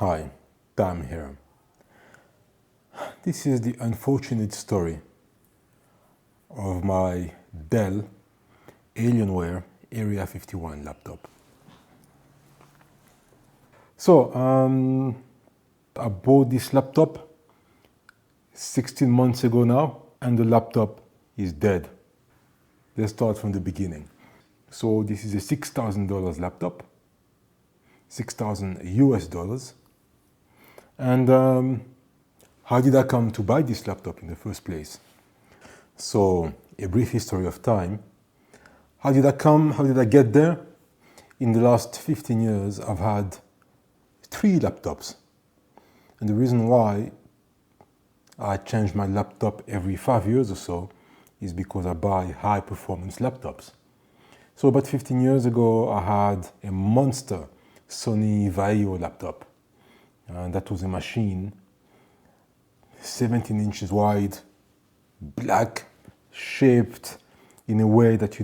Hi, Tam here. This is the unfortunate story of my Dell Alienware Area 51 laptop. So, I bought this laptop 16 months ago now, and the laptop is dead. Let's start from the beginning. So this is a $6,000 laptop, 6,000 US dollars. And how did I come to buy this laptop in the first place? So, a brief history of time. How did I get there? In the last 15 years, I've had 3 laptops. And the reason why I change my laptop every 5 years or so is because I buy high performance laptops. So about 15 years ago, I had a monster Sony Vaio laptop. And that was a machine 17 inches wide, black, shaped in a way that,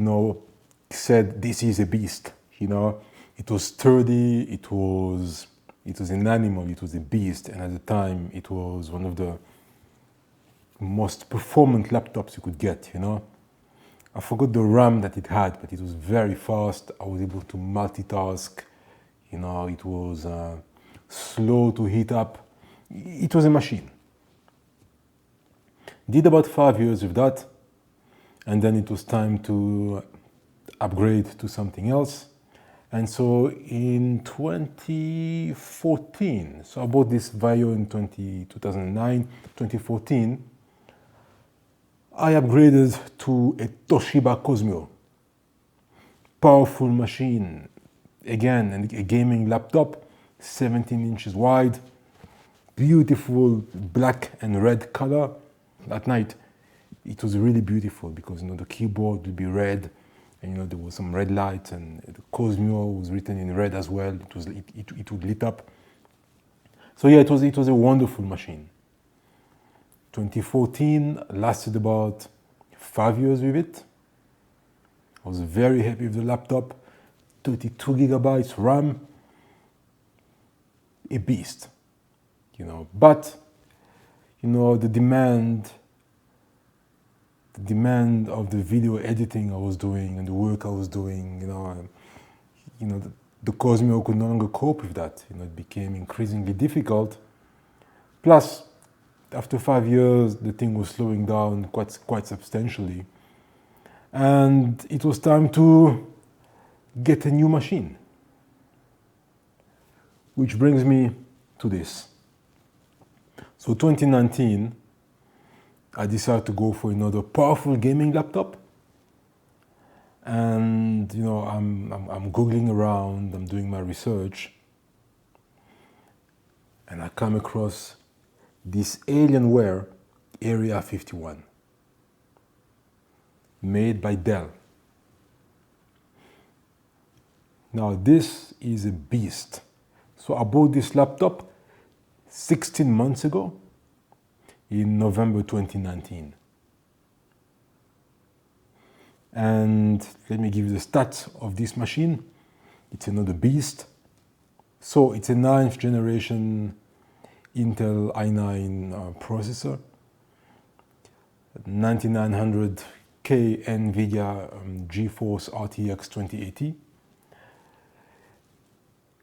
said this is a beast. It was sturdy, it was an animal, it was a beast, and at the time it was one of the most performant laptops you could get. I forgot the RAM that it had, but it was very fast. I was able to multitask. It was slow to heat up. It was a machine. Did about 5 years with that, and then it was time to upgrade to something else. And so in 2014, so I bought this Vaio in 2009, 2014, I upgraded to a Toshiba Cosmio. Powerful machine, again, a gaming laptop, 17 inches wide, beautiful black and red color. At night, it was really beautiful because the keyboard would be red, and there was some red lights, and the Cosmio was written in red as well. It would lit up. So yeah, it was a wonderful machine. 2014 lasted about 5 years with it. I was very happy with the laptop. 32 gigabytes RAM, a beast. But the demand of the video editing I was doing and the work I was doing, the Cosmio could no longer cope with that. It became increasingly difficult. Plus, after 5 years, the thing was slowing down quite substantially. And it was time to get a new machine. Which brings me to this. So 2019, I decided to go for another powerful gaming laptop. And I'm Googling around, I'm doing my research. And I come across this Alienware Area 51, made by Dell. Now this is a beast. So I bought this laptop 16 months ago in November 2019. And let me give you the stats of this machine. It's another beast. So it's a 9th generation Intel i9 processor, 9900K NVIDIA GeForce RTX 2080,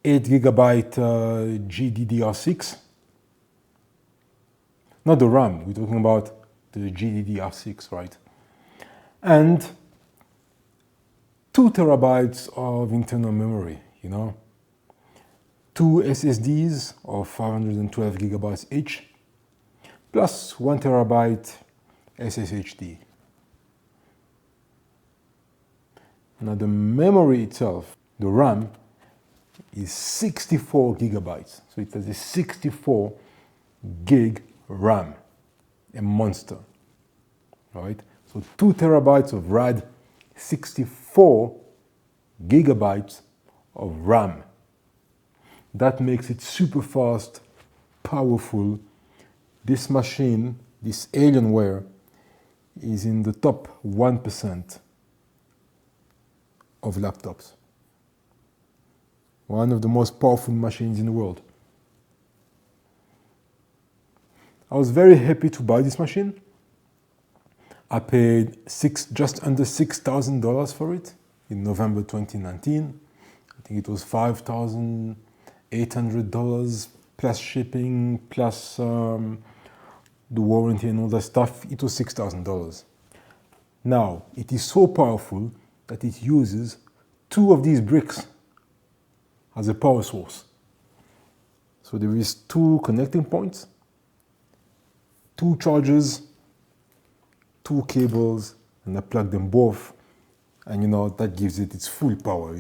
8 gigabyte GDDR6, not the RAM, we're talking about the GDDR6, right? And 2 terabytes of internal memory, 2 SSDs of 512 gigabytes each, plus 1 terabyte SSHD. Now the memory itself, the RAM, is 64 gigabytes. So it has a 64 gig RAM, a monster, right? So 2 terabytes of RAD, 64 gigabytes of RAM. That makes it super fast, powerful. This machine, this Alienware, is in the top 1% of laptops. One of the most powerful machines in the world. I was very happy to buy this machine. I paid just under $6,000 for it in November 2019. I think it was $5,800 plus shipping, plus the warranty and all that stuff. It was $6,000. Now, it is so powerful that it uses 2 of these bricks as a power source. So there is 2 connecting points, 2 chargers, 2 cables, and I plug them both, and that gives it its full power.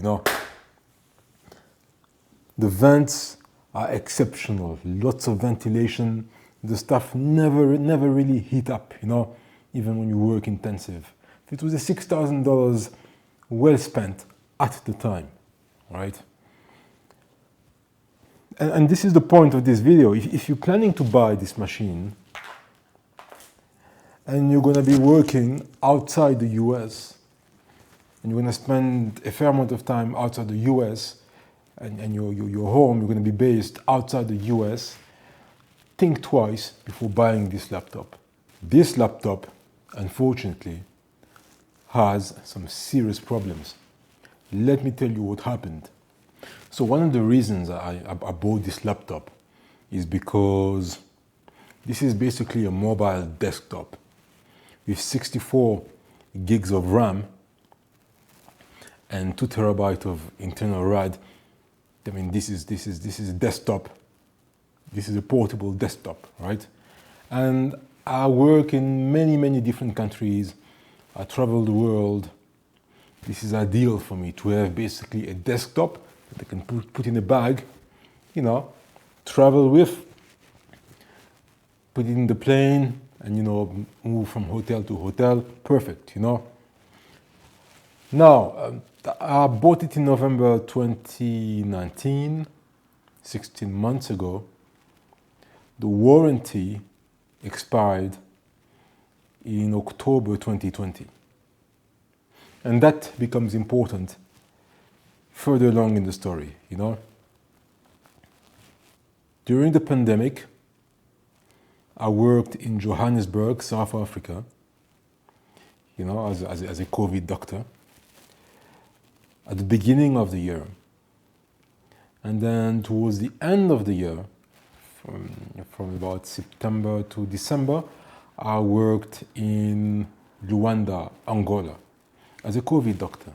The vents are exceptional, lots of ventilation. The stuff never really heat up, even when you work intensive. It was a $6,000 well spent at the time, right? And this is the point of this video. If you're planning to buy this machine and you're going to be working outside the US and you're going to spend a fair amount of time outside the US and your home, you're going to be based outside the US, think twice before buying this laptop. This laptop, unfortunately, has some serious problems. Let me tell you what happened. So one of the reasons I bought this laptop is because this is basically a mobile desktop with 64 gigs of RAM and 2 terabytes of internal RAD. I mean, this is a desktop. This is a portable desktop, right? And I work in many different countries. I travel the world. This is ideal for me to have basically a desktop that I can put in a bag, travel with, put it in the plane, and move from hotel to hotel. Perfect, Now, I bought it in November 2019, 16 months ago. The warranty expired in October 2020. And that becomes important further along in the story, During the pandemic, I worked in Johannesburg, South Africa, as a COVID doctor at the beginning of the year. And then towards the end of the year, from about September to December, I worked in Luanda, Angola, as a COVID doctor.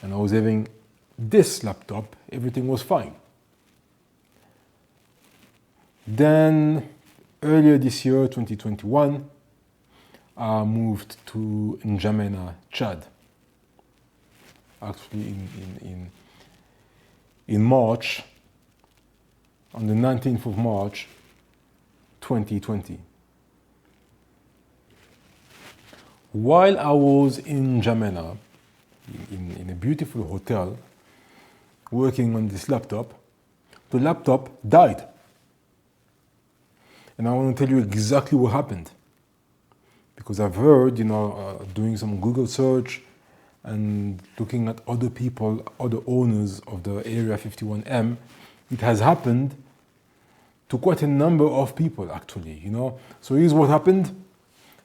And I was having this laptop, everything was fine. Then, earlier this year, 2021, I moved to N'Djamena, Chad. Actually, in March, on the 19th of March, 2020. While I was in N'Djamena, in a beautiful hotel, working on this laptop, the laptop died. And I want to tell you exactly what happened. Because I've heard, doing some Google search and looking at other people, other owners of the Area 51M, it has happened to quite a number of people, actually, So here's what happened.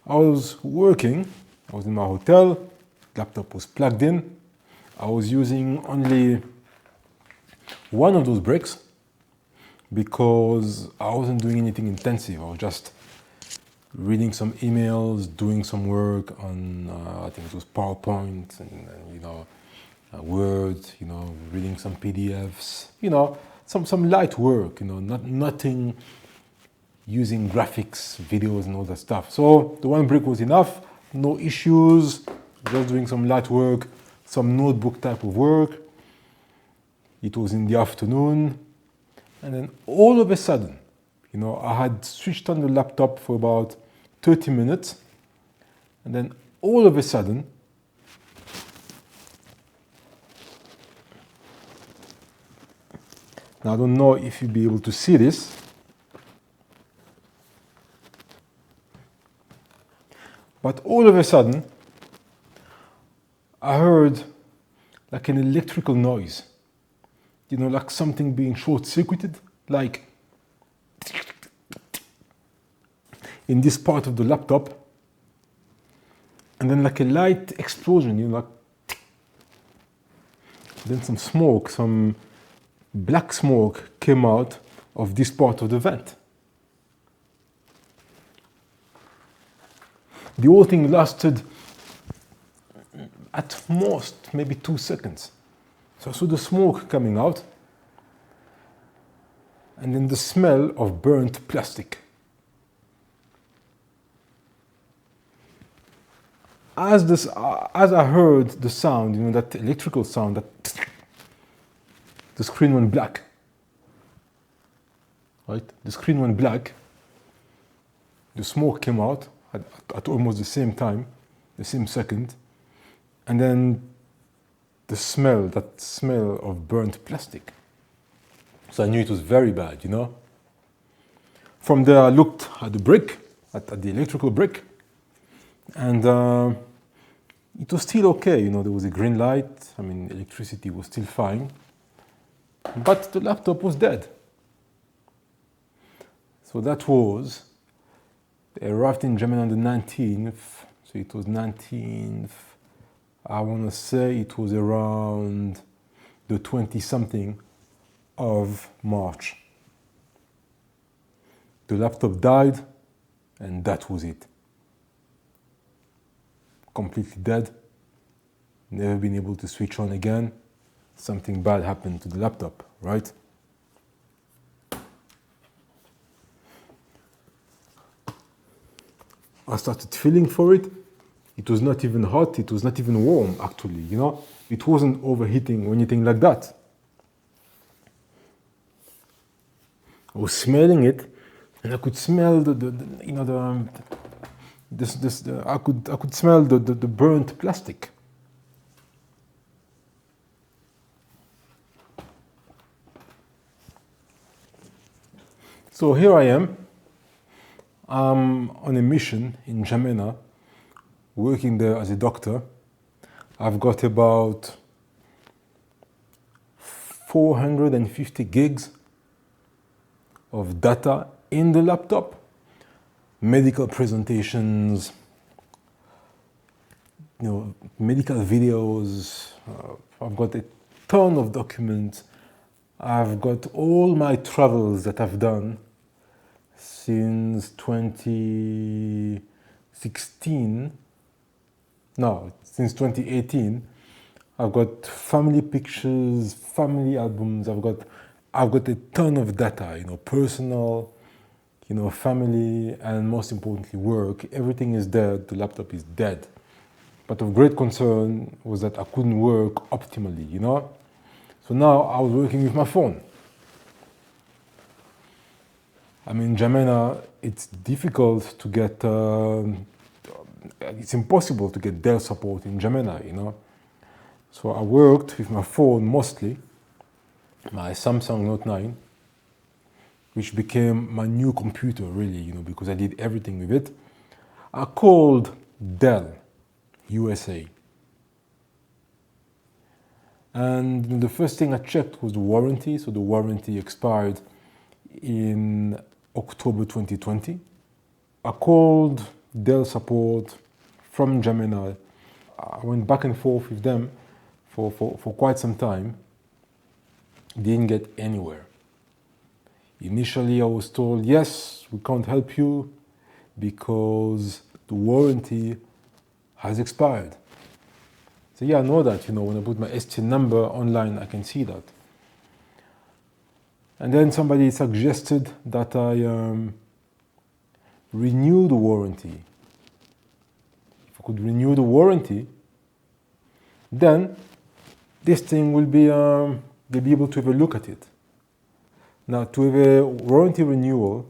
I was working, I was in my hotel, laptop was plugged in. I was using only one of those bricks because I wasn't doing anything intensive. I was just reading some emails, doing some work on, I think it was PowerPoint and Word, reading some PDFs, some light work, nothing using graphics, videos and all that stuff. So the one brick was enough, no issues, just doing some light work, some notebook type of work. It was in the afternoon. And then all of a sudden, I had switched on the laptop for about 30 minutes. And then all of a sudden, now I don't know if you'll be able to see this. But all of a sudden, I heard like an electrical noise. Like something being short-circuited, like in this part of the laptop, and then like a light explosion, you know, like, then some smoke, some black smoke came out of this part of the vent. The whole thing lasted at most maybe 2 seconds. So I saw the smoke coming out, and then the smell of burnt plastic. As I heard the sound, you know, that electrical sound, that the screen went black. Right? The screen went black. The smoke came out at almost the same time, the same second, and then the smell, that smell of burnt plastic. So I knew it was very bad, you know. From there, I looked at the brick, at the electrical brick, and it was still okay, you know. There was a green light. I mean, electricity was still fine, but the laptop was dead. So that was, they arrived in Germany on the 19th, so it was 19th, I want to say it was around the 20-something of March. The laptop died, and that was it. Completely dead, never been able to switch on again. Something bad happened to the laptop, right? I started feeling for it. It was not even hot, it was not even warm, actually, you know. It wasn't overheating or anything like that. I was smelling it, and I could smell I could smell the burnt plastic. So here I am. I'm on a mission in Jamena, working there as a doctor. I've got about 450 gigs of data in the laptop, medical presentations, you know, medical videos. I've got a ton of documents. I've got all my travels that I've done since 2016. No, since 2018. I've got family pictures, family albums. I've got a ton of data, you know, personal, you know, family, and most importantly, work. Everything is dead. The laptop is dead. But of great concern was that I couldn't work optimally, you know. So now I was working with my phone. I mean, Jamena, it's difficult to get, it's impossible to get Dell support in Jamena, you know. So I worked with my phone mostly, my Samsung Note 9, which became my new computer, really, you know, because I did everything with it. I called Dell USA. And the first thing I checked was the warranty. So the warranty expired in October 2020. I called Dell support from Gemini. I went back and forth with them for quite some time. Didn't get anywhere. Initially, I was told, yes, we can't help you because the warranty has expired. So yeah, I know that, you know, when I put my STN number online, I can see that. And then somebody suggested that I renew the warranty. If I could renew the warranty, then this thing will be, they'll be able to have a look at it. Now, to have a warranty renewal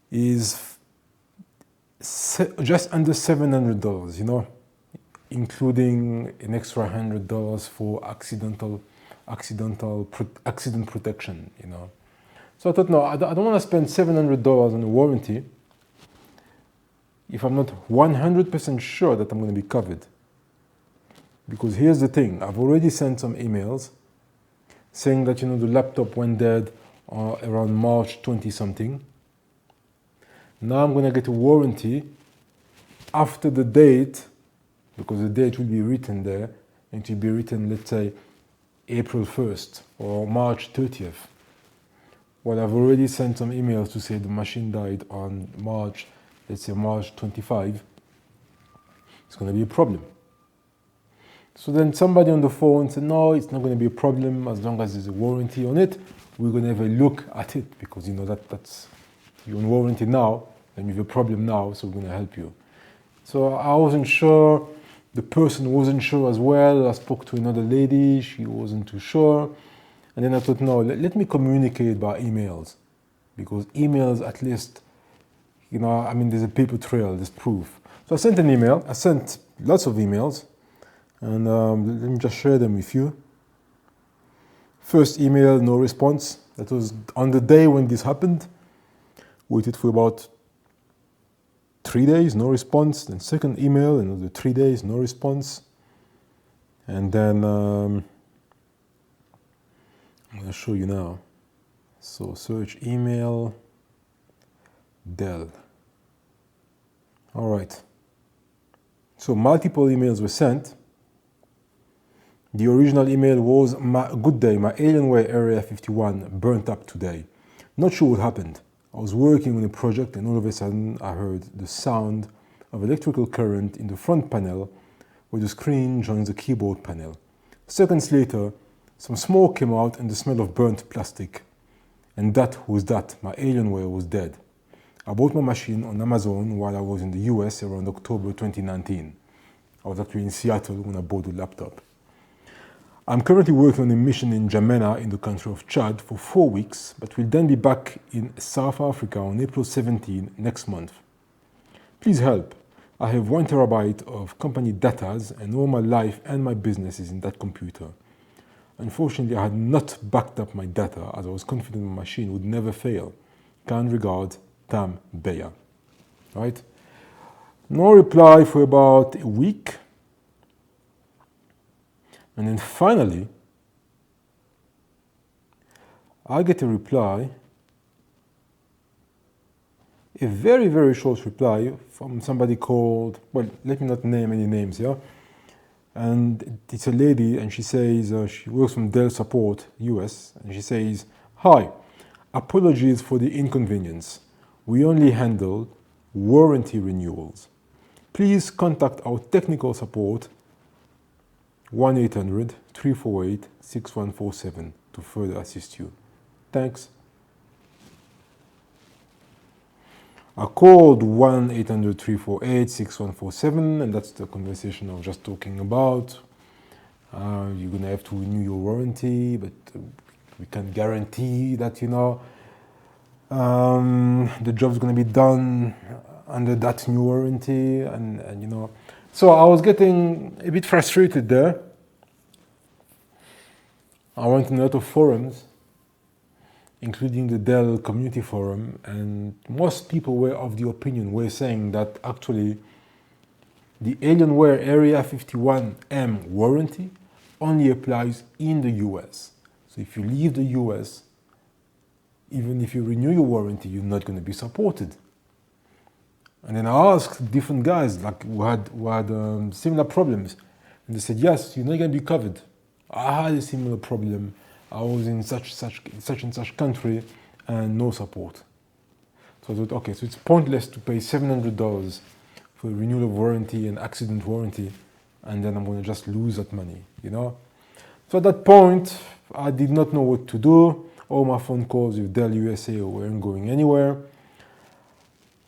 is just under $700, you know, including an extra $100 for accident protection, you know. So I thought, no, I don't want to spend $700 on a warranty if I'm not 100% sure that I'm going to be covered. Because here's the thing, I've already sent some emails saying that, you know, the laptop went dead around March 20-something. Now I'm gonna get a warranty after the date, because the date will be written there, and it will be written, let's say, April 1st or March 30th. Well, I've already sent some emails to say the machine died on March, let's say March 25. It's going to be a problem. So then somebody on the phone said, no, it's not going to be a problem as long as there's a warranty on it. We're going to have a look at it because you know that's you're on warranty now and you have a problem now, so we're going to help you. So I wasn't sure. The person wasn't sure as well. I spoke to another lady. She wasn't too sure. And then I thought, no, let me communicate by emails, because emails at least, you know, I mean, there's a paper trail, there's proof. So I sent an email. I sent lots of emails, and let me just share them with you. First email, no response. That was on the day when this happened. Waited for about 3 days, no response. Then second email, another 3 days, no response. And then I'm going to show you now. So search email, Dell. All right. So multiple emails were sent. The original email was, good day, my Alienware Area 51 burnt up today. Not sure what happened. I was working on a project and all of a sudden I heard the sound of electrical current in the front panel where the screen joins the keyboard panel. Seconds later, some smoke came out and the smell of burnt plastic. And that was that. My Alienware was dead. I bought my machine on Amazon while I was in the US around October 2019. I was actually in Seattle when I bought the laptop. I'm currently working on a mission in Jamena in the country of Chad for 4 weeks, but will then be back in South Africa on April 17 next month. Please help. I have 1 terabyte of company datas and all my life and my business is in that computer. Unfortunately, I had not backed up my data as I was confident my machine would never fail. Kind regards, Tam Beya. Right? No reply for about a week. And then finally, I get a reply, a very, very short reply from somebody called, well, let me not name any names here. And it's a lady, and she says, she works from Dell Support, US, and she says, hi, apologies for the inconvenience. We only handle warranty renewals. Please contact our technical support 1-800-348-6147 to further assist you. Thanks. I called 1-800-348-6147, and that's the conversation I was just talking about. You're gonna have to renew your warranty, but we can't guarantee that, you know, the job's gonna be done under that new warranty, and you know. So I was getting a bit frustrated there. I went in a lot of forums, including the Dell community forum, and most people were of the opinion, were saying that actually the Alienware Area 51M warranty only applies in the US. So if you leave the US, even if you renew your warranty, you're not going to be supported. And then I asked different guys like who had similar problems, and they said, yes, you're not going to be covered. I had a similar problem. I was in such and such country and no support. So I thought, okay, so it's pointless to pay $700 for a renewal of warranty and accident warranty, and then I'm going to just lose that money, you know? So at that point, I did not know what to do. All my phone calls with Dell USA weren't going anywhere.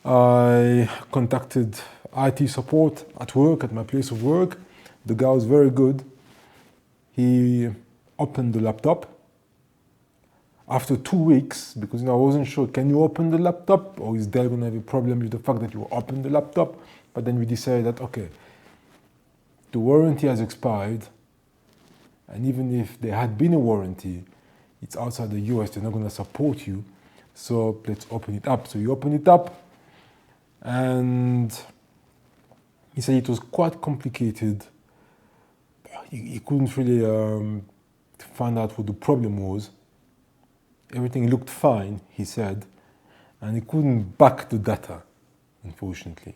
I contacted IT support at work, at my place of work. The guy was very good. He opened the laptop. After 2 weeks, because you know, I wasn't sure, can you open the laptop or is there going to have a problem with the fact that you opened the laptop? But then we decided that, okay, the warranty has expired, and even if there had been a warranty, it's outside the US, they're not going to support you, so let's open it up. So we opened it up, and he said it was quite complicated. He couldn't really find out what the problem was. Everything looked fine, he said, and he couldn't back the data, unfortunately.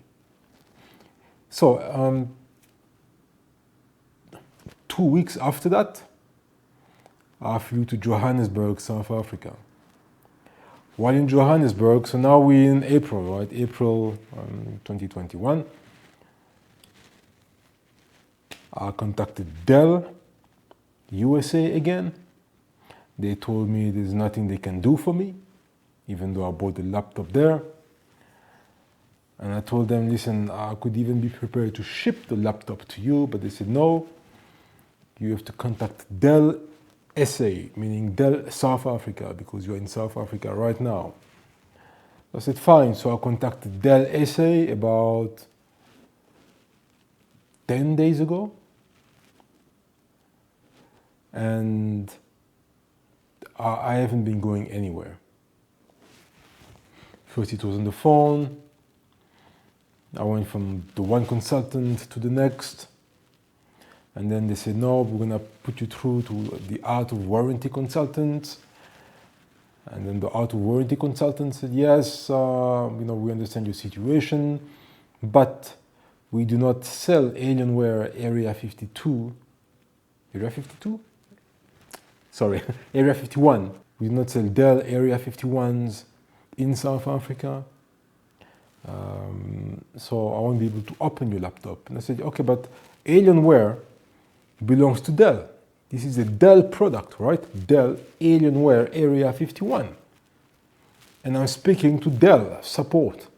So 2 weeks after that, I flew to Johannesburg, South Africa. While in Johannesburg, so now we're in April, right? April 2021. I contacted Dell USA again. They told me there's nothing they can do for me, even though I bought the laptop there. And I told them, listen, I could even be prepared to ship the laptop to you, but they said, no, you have to contact Dell SA, meaning Dell South Africa, because you're in South Africa right now. I said, fine. So I contacted Dell SA about 10 days ago. And I haven't been going anywhere. First it was on the phone. I went from the one consultant to the next. And then they said, no, we're going to put you through to the out of warranty consultant. And then the out of warranty consultant said, yes, we understand your situation, but we do not sell Alienware Area 52. Area 52? Sorry, Area 51. We do not sell Dell Area 51s in South Africa. So I won't be able to open your laptop. And I said, okay, but Alienware belongs to Dell. This is a Dell product, right? Dell Alienware Area 51. And I'm speaking to Dell support.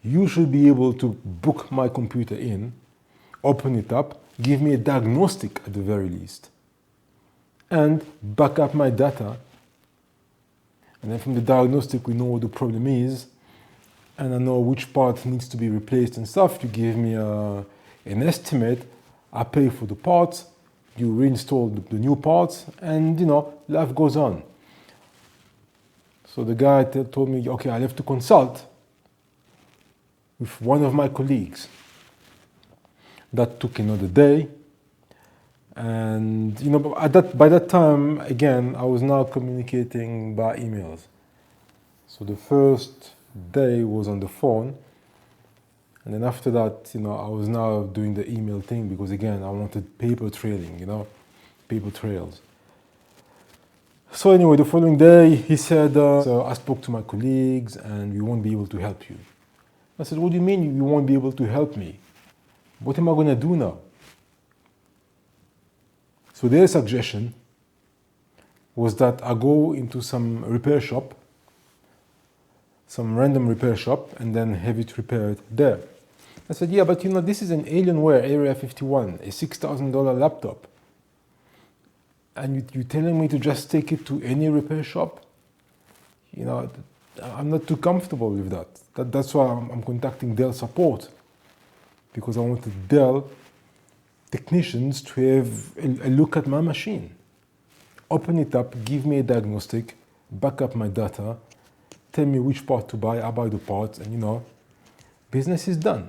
You should be able to book my computer in, open it up, give me a diagnostic at the very least, and back up my data. And then from the diagnostic, we know what the problem is, and I know which part needs to be replaced and stuff. You give me an estimate, I pay for the parts, you reinstall the new parts, and life goes on. So the guy told me, okay, I'll have to consult with one of my colleagues. That took another day. And by that time, again, I was now communicating by emails. So the first day was on the phone. And then after that, I was now doing the email thing because, again, I wanted paper trailing, paper trails. So anyway, the following day, he said, so I spoke to my colleagues and we won't be able to help you. I said, what do you mean you won't be able to help me? What am I going to do now? So their suggestion was that I go into some repair shop, some random repair shop, and then have it repaired there. I said, yeah, but this is an Alienware Area 51, a $6,000 laptop. And you're telling me to just take it to any repair shop? I'm not too comfortable with that. That's why I'm contacting Dell support, because I wanted Dell technicians to have a look at my machine. Open it up, give me a diagnostic, back up my data, tell me which part to buy, I buy the parts, and business is done.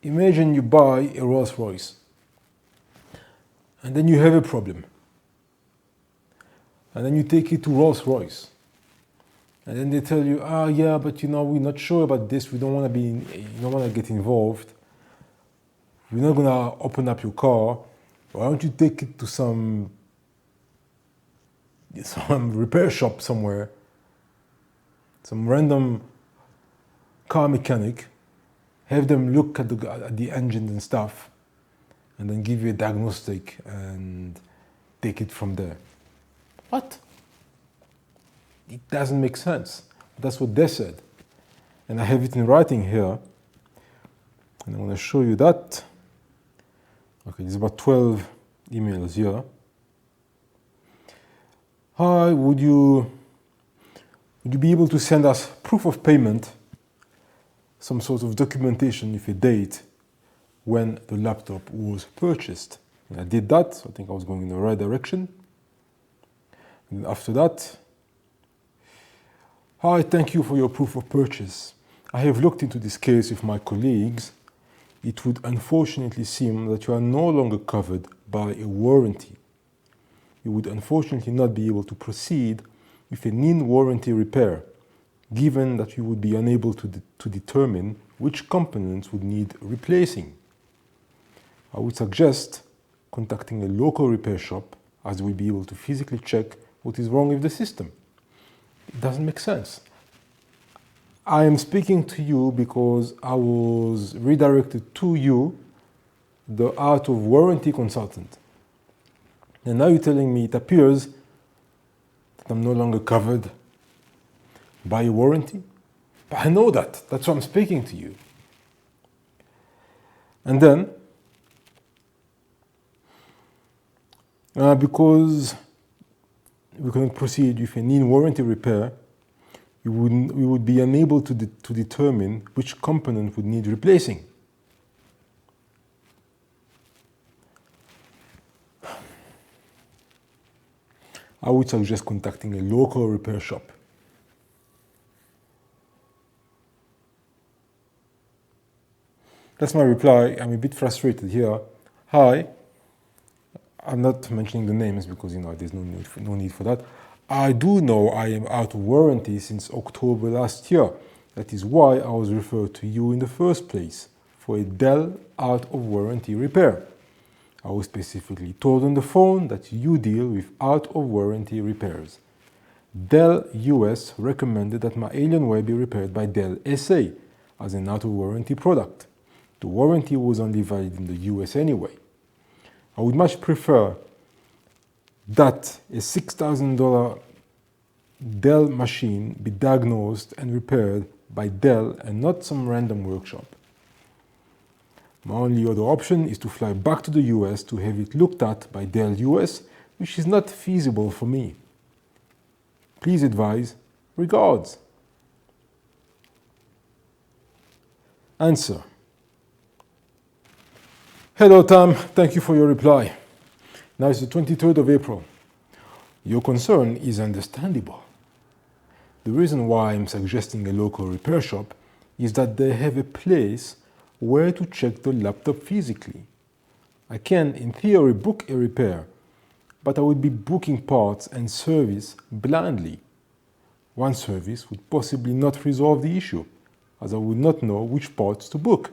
Imagine you buy a Rolls Royce, and then you have a problem. And then you take it to Rolls Royce. And then they tell you, yeah, but we're not sure about this, we don't want to get involved. We're not going to open up your car. Why don't you take it to some repair shop somewhere, some random car mechanic, have them look at the engines and stuff, and then give you a diagnostic and take it from there. What? It doesn't make sense. That's what they said. And I have it in writing here. And I want to show you that. Okay, there's about 12 emails here. Hi, would you be able to send us proof of payment, some sort of documentation with a date when the laptop was purchased? And I did that, so I think I was going in the right direction. And after that, hi, thank you for your proof of purchase. I have looked into this case with my colleagues. It would unfortunately seem that you are no longer covered by a warranty. You would unfortunately not be able to proceed with an in-warranty repair, given that you would be unable to determine which components would need replacing? I would suggest contacting a local repair shop, as they will be able to physically check what is wrong with the system. It doesn't make sense. I am speaking to you because I was redirected to you, the out of warranty consultant. And now you're telling me it appears that I'm no longer covered by a warranty? But I know that. That's why I'm speaking to you. And then, because we cannot proceed with an in-warranty repair, we would be unable to determine which component would need replacing. I would suggest contacting a local repair shop. That's my reply. I'm a bit frustrated here. Hi. I'm not mentioning the names because there's no need for that. I do know I am out of warranty since October last year. That is why I was referred to you in the first place for a Dell out of warranty repair. I was specifically told on the phone that you deal with out of warranty repairs. Dell US recommended that my Alienware be repaired by Dell SA as an out of warranty product. The warranty was only valid in the US anyway. I would much prefer that a $6,000 Dell machine be diagnosed and repaired by Dell and not some random workshop. My only other option is to fly back to the US to have it looked at by Dell US, which is not feasible for me. Please advise. Regards. Answer. Hello Tam, thank you for your reply. Now it's the 23rd of April. Your concern is understandable. The reason why I'm suggesting a local repair shop is that they have a place where to check the laptop physically. I can, in theory, book a repair, but I would be booking parts and service blindly. One service would possibly not resolve the issue, as I would not know which parts to book.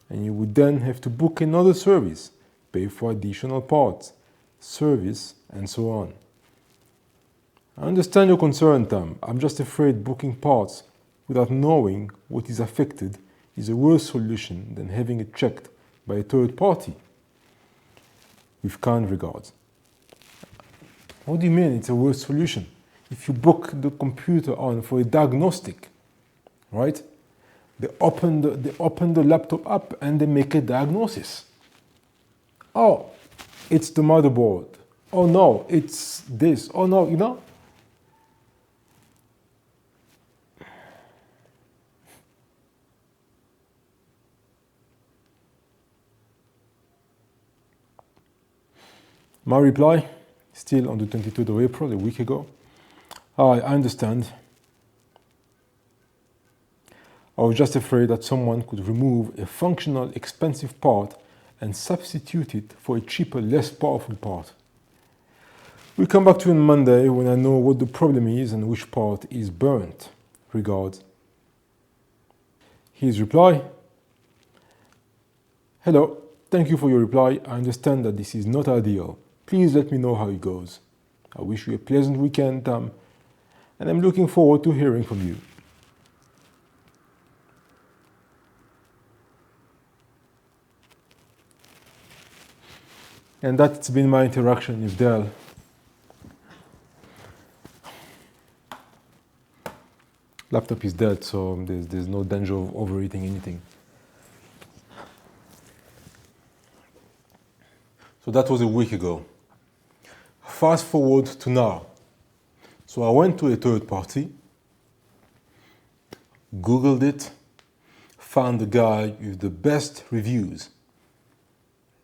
And you would then have to book another service, pay for additional parts, service, and so on. I understand your concern, Tam. I'm just afraid booking parts without knowing what is affected is a worse solution than having it checked by a third party. With kind regards. What do you mean it's a worse solution? If you book the computer on for a diagnostic, right? They open the laptop up and they make a diagnosis. Oh, it's the motherboard. Oh no, it's this. Oh no, My reply, still on the 23rd of April, a week ago. I understand. I was just afraid that someone could remove a functional, expensive part and substitute it for a cheaper, less powerful part. We'll come back to you on Monday when I know what the problem is and which part is burnt. Regards. His reply. Hello, thank you for your reply. I understand that this is not ideal. Please let me know how it goes. I wish you a pleasant weekend, Tam, and I'm looking forward to hearing from you. And that's been my interaction with Dell. Laptop is dead, so there's no danger of overeating anything. So that was a week ago. Fast forward to now. So I went to a third party, Googled it, found the guy with the best reviews.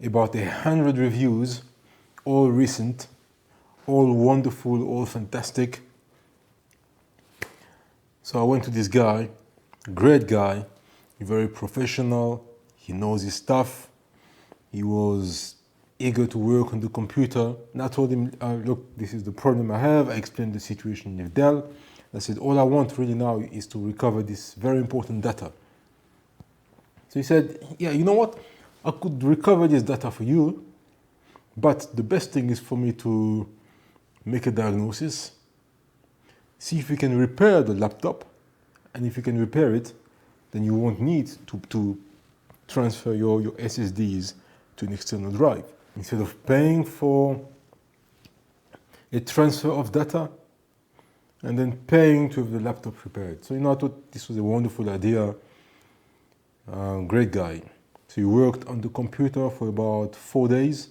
About 100 reviews, all recent, all wonderful, all fantastic. So I went to this guy, great guy, very professional, he knows his stuff. He was eager to work on the computer. And I told him, look, this is the problem I have. I explained the situation with Dell. I said, all I want really now is to recover this very important data. So he said, yeah, you know what? I could recover this data for you, but the best thing is for me to make a diagnosis, see if we can repair the laptop, and if you can repair it, then you won't need to transfer your SSDs to an external drive. Instead of paying for a transfer of data and then paying to have the laptop repaired. So I thought this was a wonderful idea. Great guy. So he worked on the computer for about 4 days.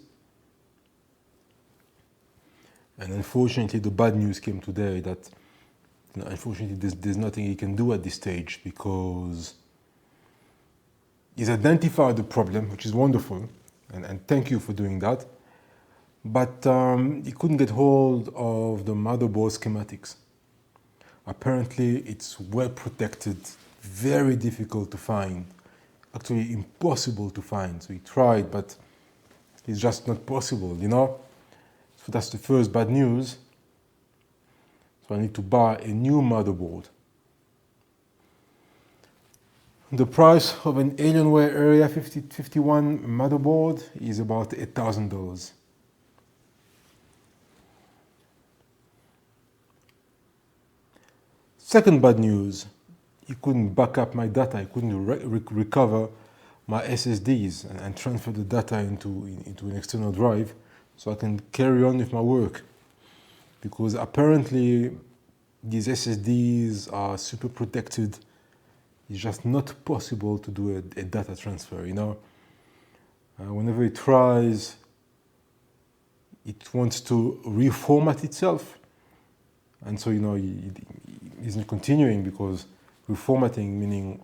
And unfortunately, the bad news came today that unfortunately there's nothing he can do at this stage, because he's identified the problem, which is wonderful, and thank you for doing that. But he couldn't get hold of the motherboard schematics. Apparently, it's well protected, very difficult to find, actually impossible to find. So he tried, but it's just not possible, So that's the first bad news. So I need to buy a new motherboard. The price of an Alienware Area 51 motherboard is about $8,000. Second bad news, he couldn't back up my data. He couldn't recover my SSDs and transfer the data into an external drive so I can carry on with my work. Because apparently these SSDs are super protected. It's just not possible to do a data transfer, Whenever it tries, it wants to reformat itself. And so, it isn't continuing, because reformatting meaning,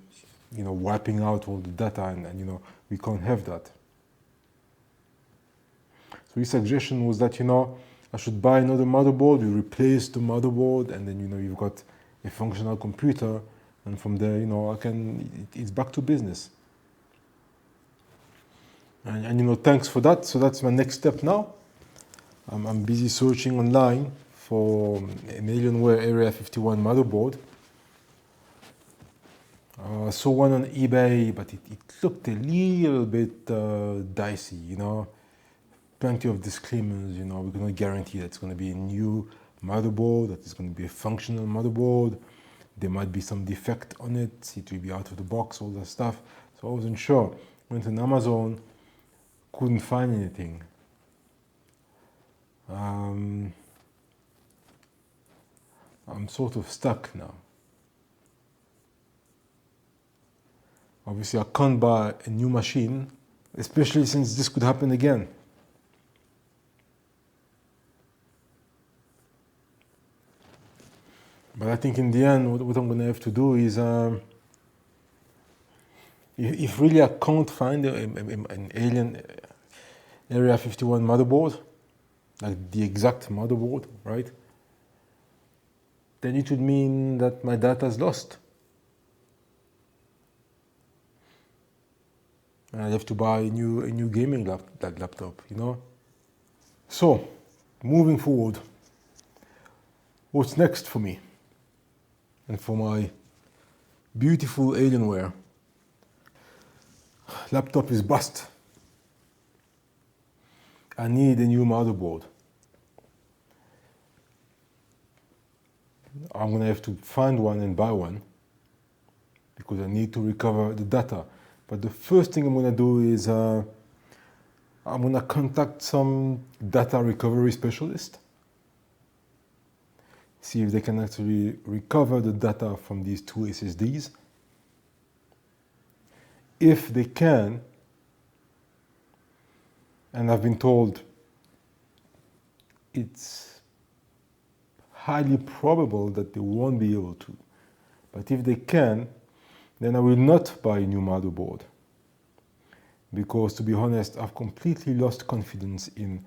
wiping out all the data, and we can't have that. So his suggestion was that, I should buy another motherboard, we replace the motherboard, and then, you've got a functional computer, and from there, it's back to business. And thanks for that. So that's my next step now. I'm busy searching online for an Alienware Area 51 motherboard. I saw one on eBay, but it looked a little bit dicey, Plenty of disclaimers, we cannot guarantee that it's going to be a new motherboard, that it's going to be a functional motherboard. There might be some defect on it, it will be out of the box, all that stuff. So I wasn't sure. Went on Amazon, couldn't find anything. I'm sort of stuck now. Obviously, I can't buy a new machine, especially since this could happen again. But I think in the end, what I'm going to have to do is, if really I can't find an Alien Area 51 motherboard, like the exact motherboard, right? Then it would mean that my data is lost. And I have to buy a new gaming laptop, So, moving forward, what's next for me? And for my beautiful Alienware. Laptop is bust. I need a new motherboard. I'm going to have to find one and buy one, because I need to recover the data. But the first thing I'm going to do is I'm going to contact some data recovery specialist, see if they can actually recover the data from these two SSDs. If they can, and I've been told it's highly probable that they won't be able to, but if they can, then I will not buy a new motherboard. Because to be honest, I've completely lost confidence in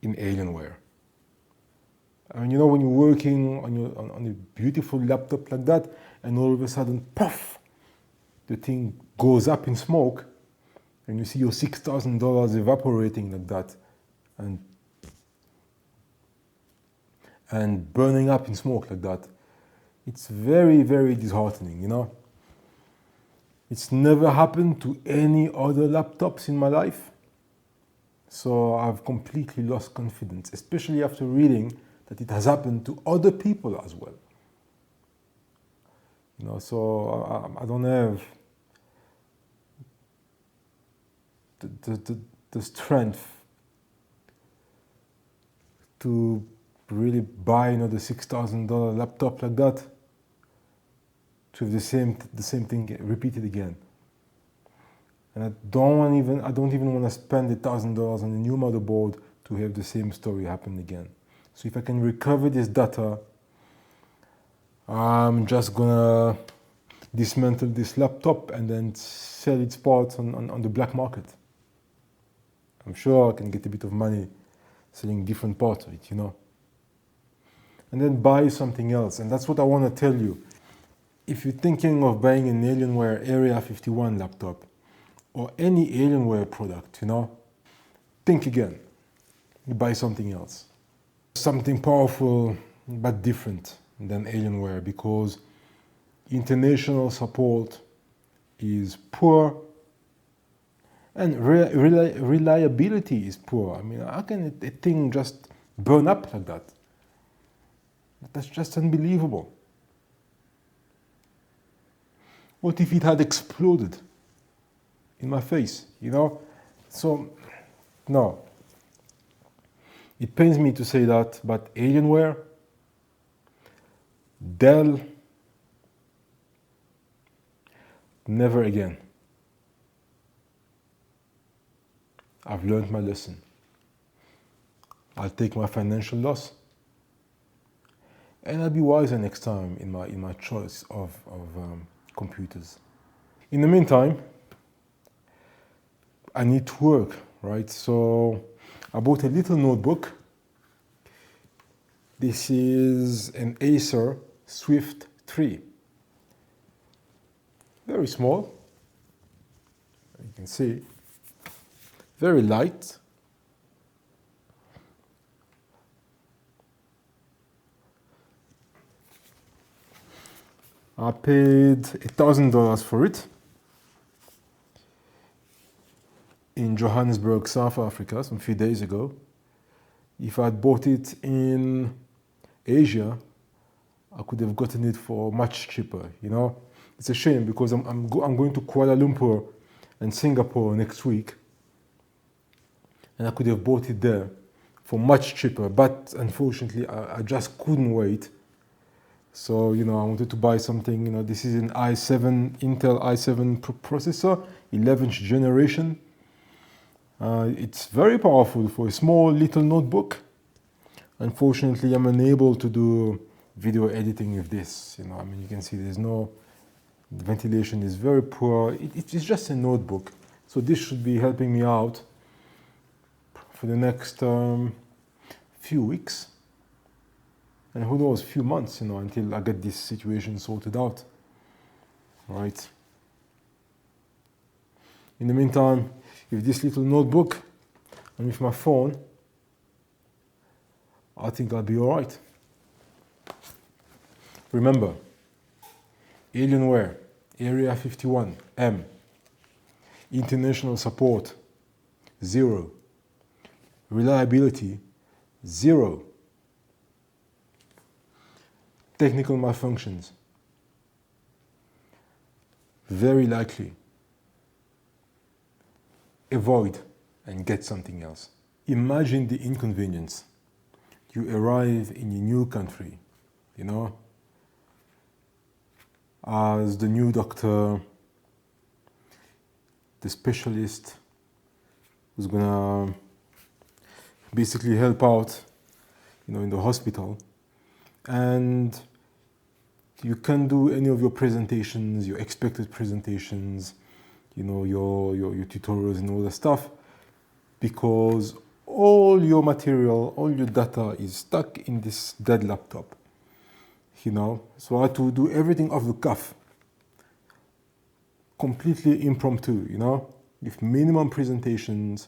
Alienware. I mean, when you're working on a beautiful laptop like that, and all of a sudden, puff, the thing goes up in smoke, and you see your $6,000 evaporating like that and burning up in smoke like that, it's very, very disheartening, you know. It's never happened to any other laptops in my life. So I've completely lost confidence, especially after reading that it has happened to other people as well. You know, so I don't have the strength to really buy another $6,000 laptop like that to have the same thing repeated again. And I don't even want to spend $1,000 on a new motherboard to have the same story happen again. So if I can recover this data, I'm just gonna dismantle this laptop and then sell its parts on the black market. I'm sure I can get a bit of money selling different parts of it, you know. And then buy something else. And that's what I want to tell you. If you're thinking of buying an Alienware Area 51 laptop or any Alienware product, you know, think again. You buy something else. Something powerful but different than Alienware, because international support is poor and reliability is poor. I mean, how can a thing just burn up like that? That's just unbelievable. What if it had exploded in my face, you know? So, no. It pains me to say that, but Alienware, Dell, never again. I've learned my lesson. I'll take my financial loss, and I'll be wiser next time in my choice of computers. In the meantime, I need to work, right? So I bought a little notebook. This is an Acer Swift 3. Very small, you can see. Very light. I paid $1,000 for it in Johannesburg, South Africa, some few days ago. If I'd bought it in Asia, I could have gotten it for much cheaper, you know. It's a shame because I'm going to Kuala Lumpur and Singapore next week, and I could have bought it there for much cheaper, but unfortunately I just couldn't wait. So, you know, I wanted to buy something, you know, this is an Intel i7 processor, 11th generation. It's very powerful for a small little notebook. Unfortunately, I'm unable to do video editing with this. You know, I mean, you can see the ventilation is very poor. It's just a notebook. So this should be helping me out for the next few weeks. And who knows, few months, you know, until I get this situation sorted out, right? In the meantime, with this little notebook and with my phone, I think I'll be all right. Remember, Alienware, Area 51, M, international support, 0, reliability, 0. Technical malfunctions, very likely. Avoid and get something else. Imagine the inconvenience. You arrive in a new country, you know, as the new doctor, the specialist who's gonna basically help out, you know, in the hospital, and you can't do any of your presentations, your expected presentations, you know, your tutorials and all that stuff, because all your material, all your data is stuck in this dead laptop, you know. So I had to do everything off the cuff, completely impromptu, you know. with minimum presentations,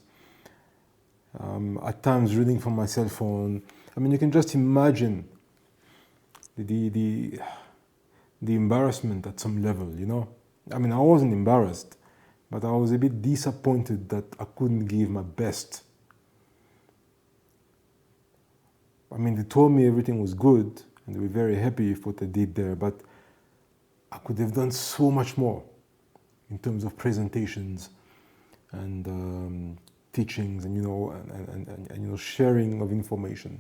at times reading from my cell phone. I mean, you can just imagine the embarrassment at some level, you know. I mean, I wasn't embarrassed, but I was a bit disappointed that I couldn't give my best. I mean, they told me everything was good, and they were very happy with what I did there, but I could have done so much more in terms of presentations and teachings, and and sharing of information.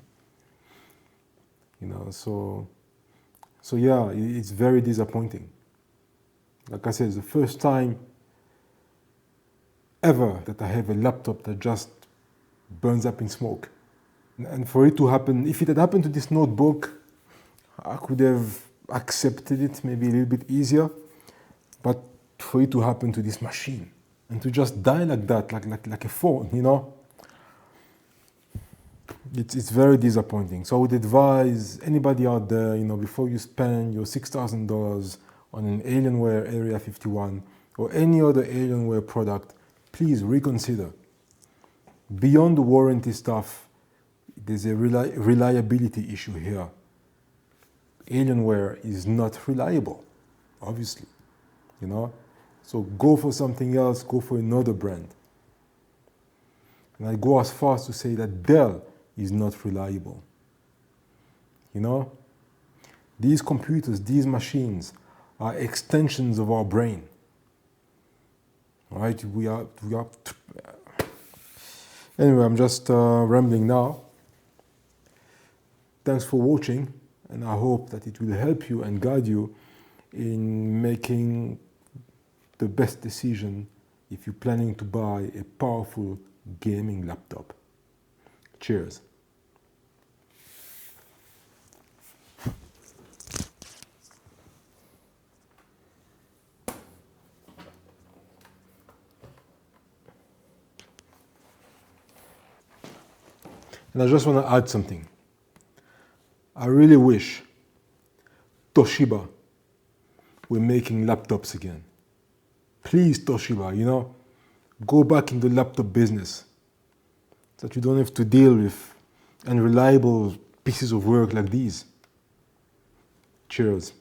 So yeah, it's very disappointing. Like I said, it's the first time ever that I have a laptop that just burns up in smoke. And for it to happen, if it had happened to this notebook, I could have accepted it maybe a little bit easier. But for it to happen to this machine and to just die like that, like a phone, it's very disappointing. So I would advise anybody out there, before you spend your $6,000 on an Alienware Area 51 or any other Alienware product, please reconsider. Beyond the warranty stuff, there's a reliability issue here. Alienware is not reliable, obviously, So go for something else, go for another brand. And I go as far as to say that Dell is not reliable. These computers, these machines are extensions of our brain. Right? We are. Anyway, I'm just rambling now. Thanks for watching, and I hope that it will help you and guide you in making the best decision if you're planning to buy a powerful gaming laptop. Cheers. And I just want to add something. I really wish Toshiba were making laptops again. Please, Toshiba, go back in the laptop business so that you don't have to deal with unreliable pieces of work like these. Cheers.